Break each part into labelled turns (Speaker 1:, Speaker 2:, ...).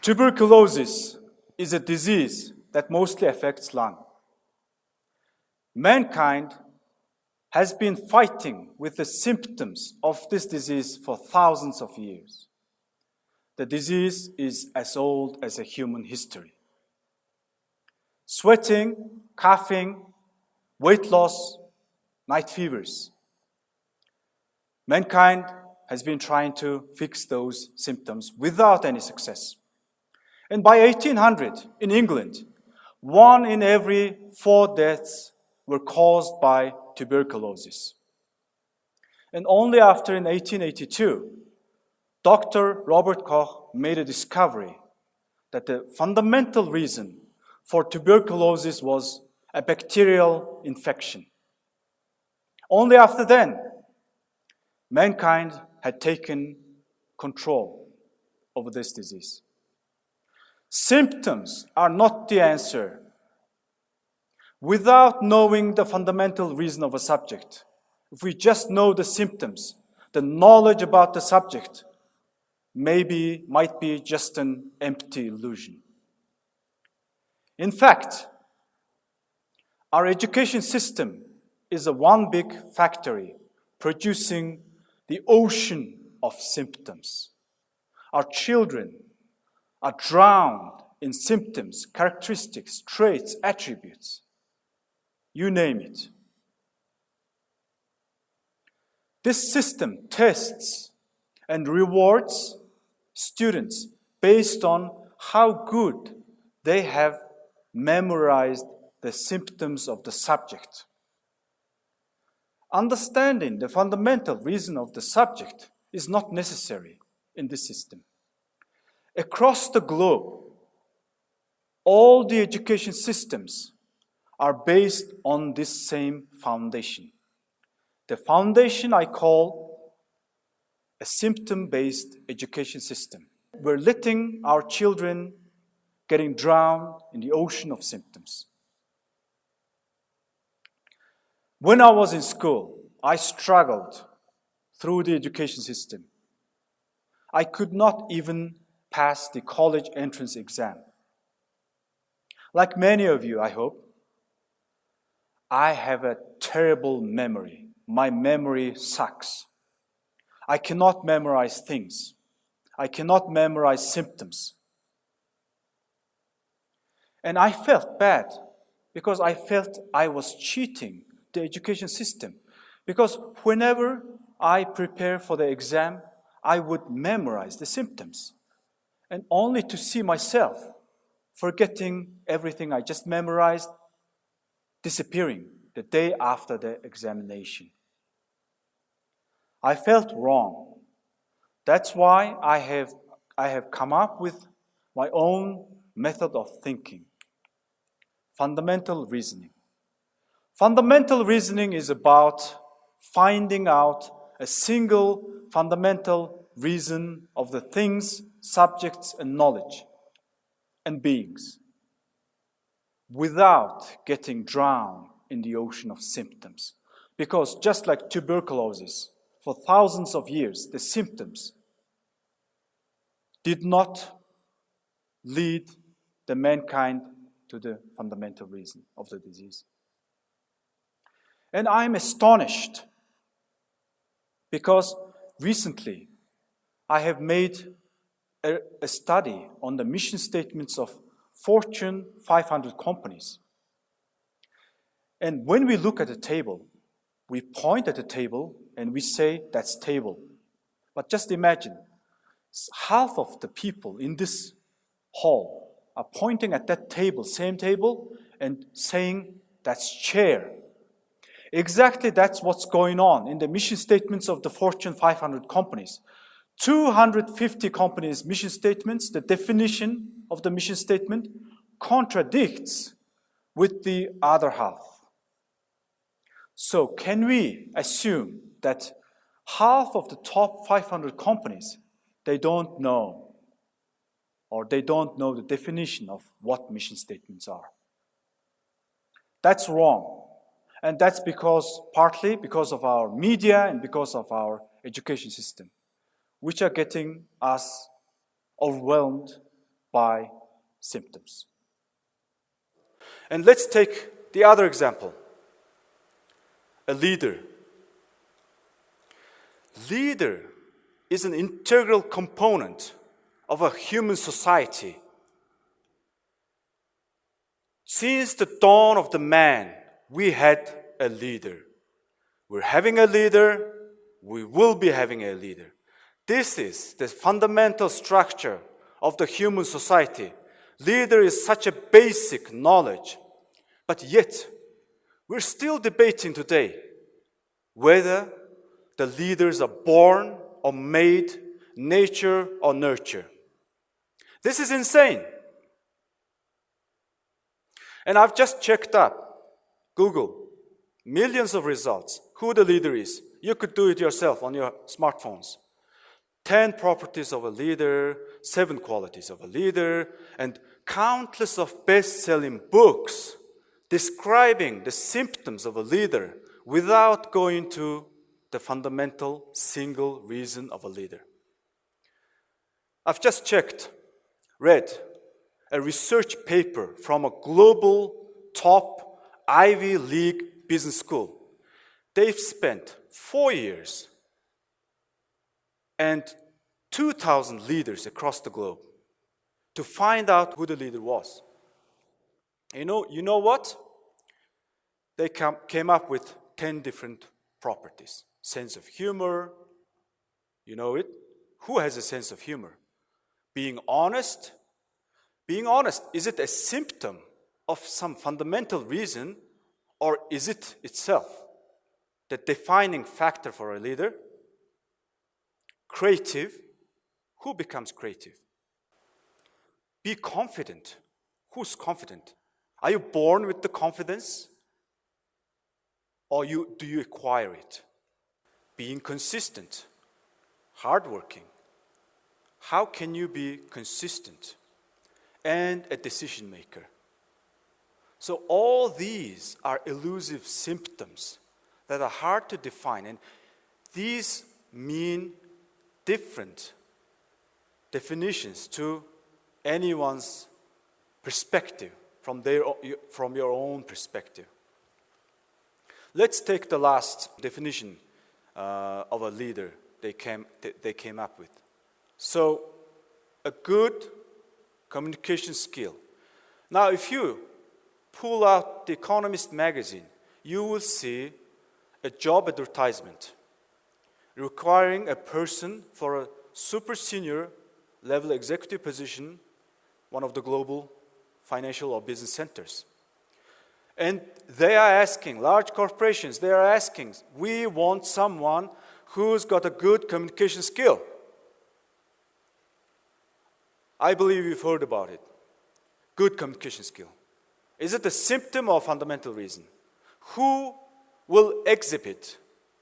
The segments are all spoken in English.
Speaker 1: Tuberculosis is a disease that mostly affects lung. Mankind has been fighting with the symptoms of this disease for thousands of years. The disease is as old as a human history. Sweating, coughing, weight loss, night fevers. Mankind has been trying to fix those symptoms without any success. And by 1800, in England, 1 in every 4 deaths were caused by tuberculosis. And only after, in 1882, Dr. Robert Koch made a discovery that the fundamental reason for tuberculosis was a bacterial infection. Only after then, mankind had taken control over this disease. Symptoms are not the answer. Without knowing the fundamental reason of a subject, if we just know the symptoms, the knowledge about the subject might be just an empty illusion. In fact, our education system is a one big factory producing the ocean of symptoms. Our children are drowned in symptoms, characteristics, traits, attributes. You name it. This system tests and rewards students based on how good they have memorized the symptoms of the subject. Understanding the fundamental reason of the subject is not necessary in this system. Across the globe, all the education systems are based on this same foundation. The foundation I call a symptom-based education system. We're letting our children getting drowned in the ocean of symptoms. When I was in school, I struggled through the education system. I could not even pass the college entrance exam. Like many of you, I hope, I have a terrible memory. My memory sucks. I cannot memorize things. I cannot memorize symptoms. And I felt bad because I felt I was cheating the education system. Because whenever I prepare for the exam, I would memorize the symptoms. And only to see myself forgetting everything I just memorized, disappearing the day after the examination. I felt wrong. That's why I have come up with my own method of thinking. Fundamental reasoning. Fundamental reasoning is about finding out a single fundamental reason of the things, subjects, and knowledge, and beings, without getting drowned in the ocean of symptoms. Because just like tuberculosis, for thousands of years, the symptoms did not lead the mankind to the fundamental reason of the disease. And I'm astonished because recently I have made a study on the mission statements of Fortune 500 companies. And when we look at a table, we point at the table and we say, that's table. But just imagine, half of the people in this hall are pointing at that table, same table, and saying, that's chair. Exactly that's what's going on in the mission statements of the Fortune 500 companies. 250 companies' mission statements, the definition of the mission statement contradicts with the other half. So can we assume that half of the top 500 companies, they don't know the definition of what mission statements are? That's wrong. And that's partly because of our media and because of our education system, which are getting us overwhelmed by symptoms. And let's take the other example. A leader. Leader is an integral component of a human society. Since the dawn of the man, we had a leader. We're having a leader, we will be having a leader. This is the fundamental structure of the human society. Leader is such a basic knowledge, but yet we're still debating today whether the leaders are born or made, nature or nurture. This is insane. And I've just checked up Google, millions of results, who the leader is. You could do it yourself on your smartphones. 10 properties of a leader, 7 qualities of a leader, and countless of best-selling books describing the symptoms of a leader without going to the fundamental single reason of a leader. I've just read a research paper from a global top Ivy League business school. They've spent 4 years and 2,000 leaders across the globe to find out who the leader was. You know what? They came up with 10 different properties. Sense of humor, you know it. Who has a sense of humor? Being honest. Being honest, is it a symptom of some fundamental reason, or is it itself the defining factor for a leader? Creative. Who becomes creative? Be confident. Who's confident? Are you born with the confidence? Or do you acquire it? Being consistent. Hardworking. How can you be consistent? And a decision maker. So all these are elusive symptoms that are hard to define. And these mean different definitions to anyone's perspective, from your own perspective. Let's take the last definition of a leader they came up with. So, a good communication skill. Now, if you pull out the Economist magazine, you will see a job advertisement requiring a person for a super senior level executive position, one of the global financial or business centers. And they are asking, large corporations, they are asking, we want someone who's got a good communication skill. I believe you've heard about it. Good communication skill. Is it a symptom or fundamental reason? Who will exhibit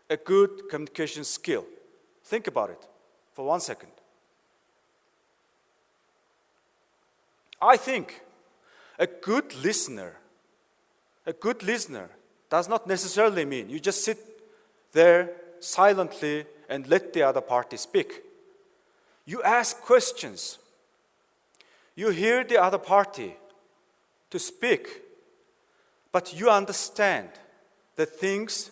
Speaker 1: a good communication skill? Think about it for 1 second. I think a good listener does not necessarily mean you just sit there silently and let the other party speak. You ask questions. You hear the other party to speak, but you understand the things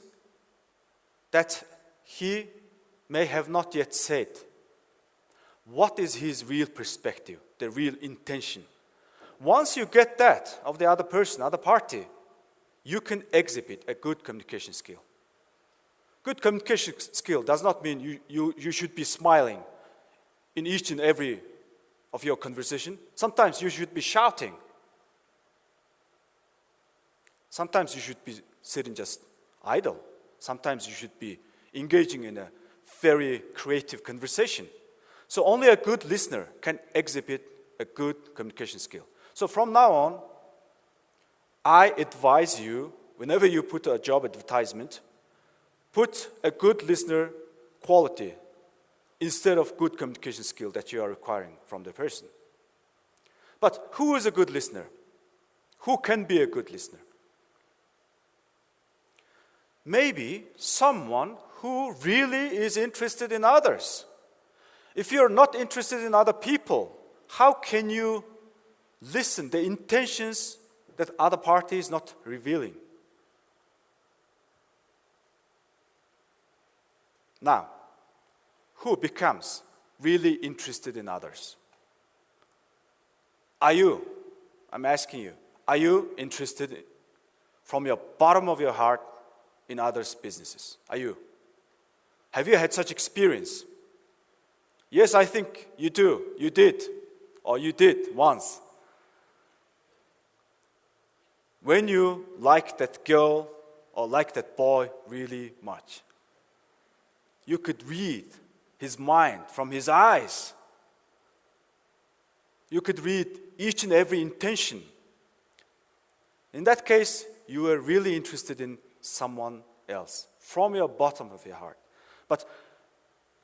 Speaker 1: that he may have not yet said. What is his real perspective, the real intention? Once you get that of the other person, other party, you can exhibit a good communication skill. Good communication skill does not mean you should be smiling in each and every of your conversation. Sometimes you should be shouting. Sometimes you should be sitting just idle. Sometimes you should be engaging in a very creative conversation. So only a good listener can exhibit a good communication skill. So from now on, I advise you, whenever you put a job advertisement, put a good listener quality instead of good communication skill that you are requiring from the person. But who is a good listener? Who can be a good listener? Maybe someone who really is interested in others. If you're not interested in other people, how can you listen the intentions that other party is not revealing? Now, who becomes really interested in others? Are you? I'm asking you, are you interested from your bottom of your heart in others' businesses? Are you? Have you had such experience? Yes, I think you do. You did. Or you did once. When you like that girl or like that boy really much, you could read his mind from his eyes. You could read each and every intention. In that case, you were really interested in someone else from your bottom of your heart. But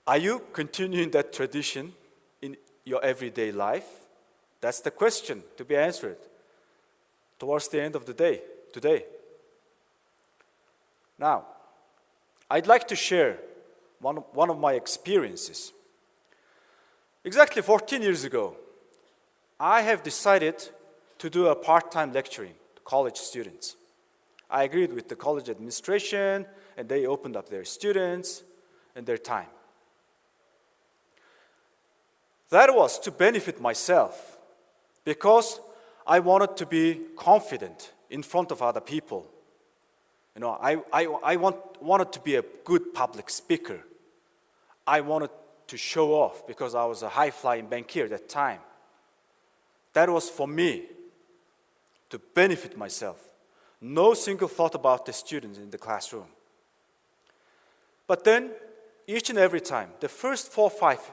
Speaker 1: are you continuing that tradition in your everyday life? That's the question to be answered towards the end of the day, today. Now, I'd like to share one of my experiences. Exactly 14 years ago, I have decided to do a part-time lecturing to college students. I agreed with the college administration, and they opened up their students and their time. That was to benefit myself because I wanted to be confident in front of other people. You know, I wanted to be a good public speaker. I wanted to show off because I was a high-flying banker at that time. That was for me to benefit myself. No single thought about the students in the classroom. But then, each and every time, the first 4 or 5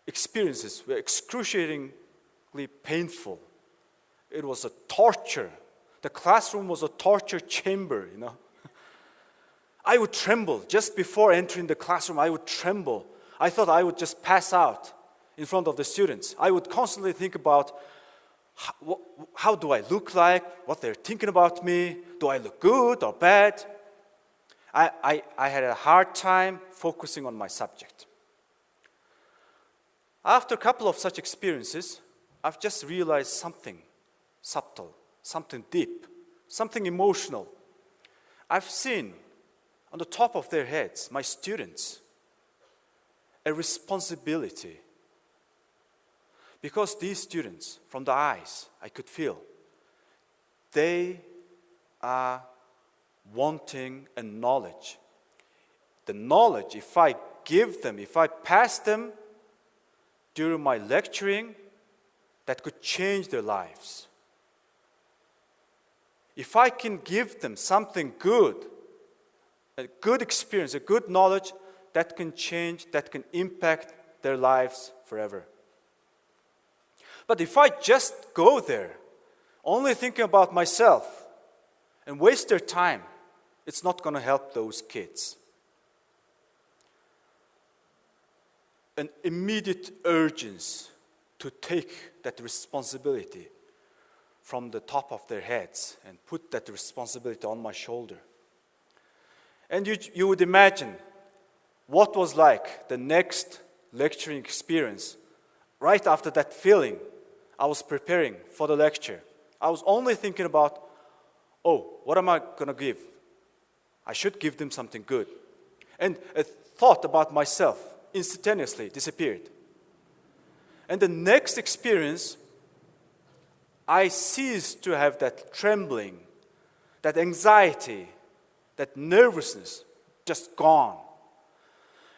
Speaker 1: experiences were excruciatingly painful. It was a torture. The classroom was a torture chamber, you know. I would tremble. Just before entering the classroom, I would tremble. I thought I would just pass out in front of the students. I would constantly think about how do I look like, what they're thinking about me, do I look good or bad? I had a hard time focusing on my subject. After a couple of such experiences, I've just realized something subtle, something deep, something emotional. I've seen on the top of their heads, my students, a responsibility. Because these students, from the eyes, I could feel, they are wanting a knowledge. The knowledge, if I give them, if I pass them during my lecturing, that could change their lives. If I can give them something good, a good experience, a good knowledge, that can change, that can impact their lives forever. But if I just go there, only thinking about myself, and waste their time, it's not going to help those kids. An immediate urgency to take that responsibility from the top of their heads and put that responsibility on my shoulder. And you would imagine what was like the next lecturing experience. Right after that feeling, I was preparing for the lecture. I was only thinking about, what am I going to give? I should give them something good. And a thought about myself instantaneously disappeared. And the next experience, I ceased to have that trembling, that anxiety, that nervousness, just gone.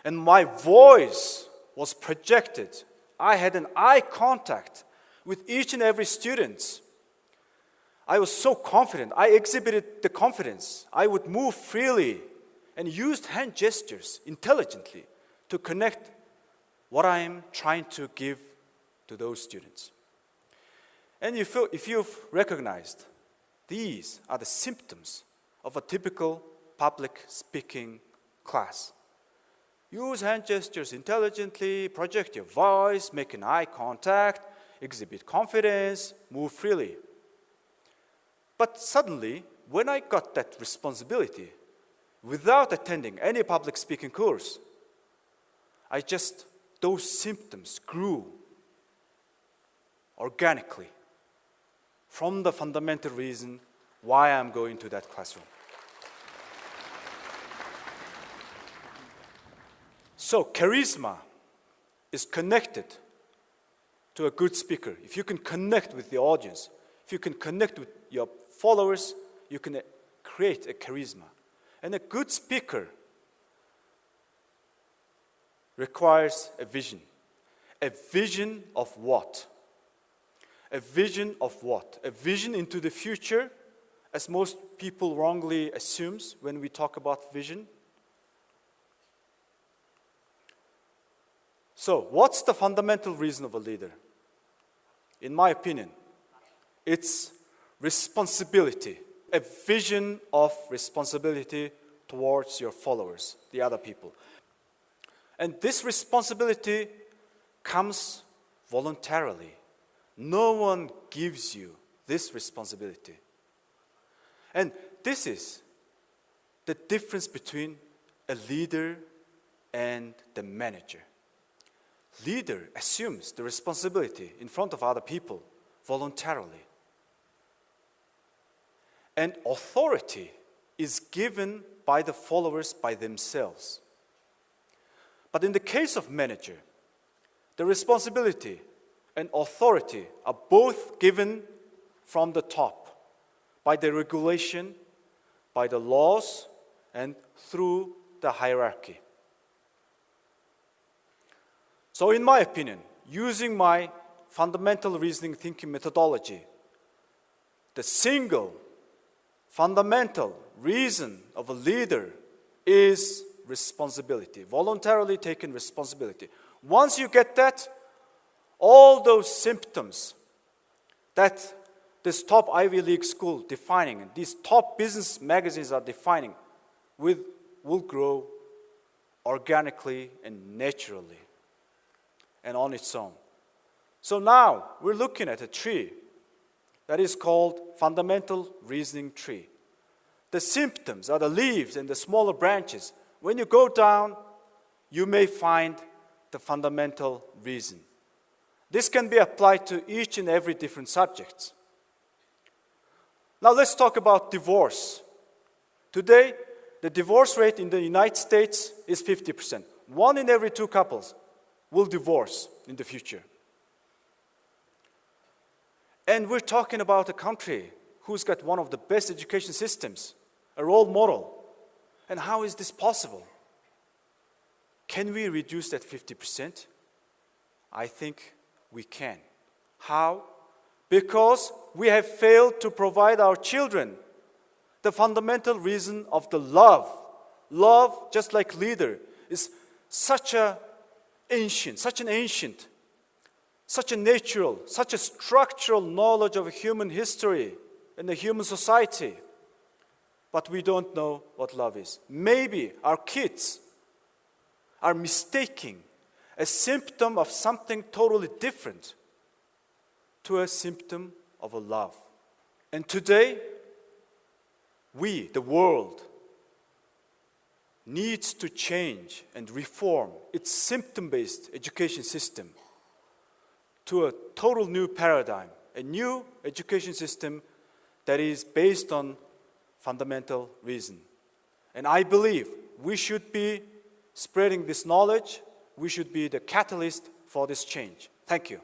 Speaker 1: And my voice was projected. I had an eye contact with each and every student. I was so confident. I exhibited the confidence. I would move freely and used hand gestures intelligently to connect what I am trying to give to those students. And if you've recognized, these are the symptoms of a typical public speaking class. Use hand gestures intelligently, project your voice, make an eye contact, exhibit confidence, move freely. But suddenly, when I got that responsibility, without attending any public speaking course, those symptoms grew organically from the fundamental reason why I'm going to that classroom. So charisma is connected to a good speaker. If you can connect with the audience, if you can connect with your followers, you can create a charisma. And a good speaker requires a vision. A vision of what? A vision of what? A vision into the future, as most people wrongly assumes when we talk about vision. So, what's the fundamental reason of a leader? In my opinion, it's responsibility, a vision of responsibility towards your followers, the other people. And this responsibility comes voluntarily. No one gives you this responsibility. And this is the difference between a leader and the manager. Leader assumes the responsibility in front of other people voluntarily. And authority is given by the followers by themselves. But in the case of manager, the responsibility and authority are both given from the top, by the regulation, by the laws, and through the hierarchy. So in my opinion, using my fundamental reasoning thinking methodology, the single fundamental reason of a leader is responsibility, voluntarily taken responsibility. Once you get that, all those symptoms that this top Ivy League school defining, and these top business magazines are defining, will grow organically and naturally and on its own. So now we're looking at a tree that is called fundamental reasoning tree. The symptoms are the leaves and the smaller branches. When you go down, you may find the fundamental reason. This can be applied to each and every different subject. Now let's talk about divorce. Today, the divorce rate in the United States is 50%. 1 in every 2 couples will divorce in the future. And we're talking about a country who's got one of the best education systems, a role model. And how is this possible? Can we reduce that 50%? I think we can. How? Because we have failed to provide our children the fundamental reason of the love. Love, just like leader, is such an ancient, such a natural, such a structural knowledge of human history and the human society. But we don't know what love is. Maybe our kids are mistaking a symptom of something totally different to a symptom of a love. And today, we, the world, needs to change and reform its symptom-based education system to a total new paradigm, a new education system that is based on fundamental reason. And I believe we should be spreading this knowledge. We should be the catalyst for this change. Thank you.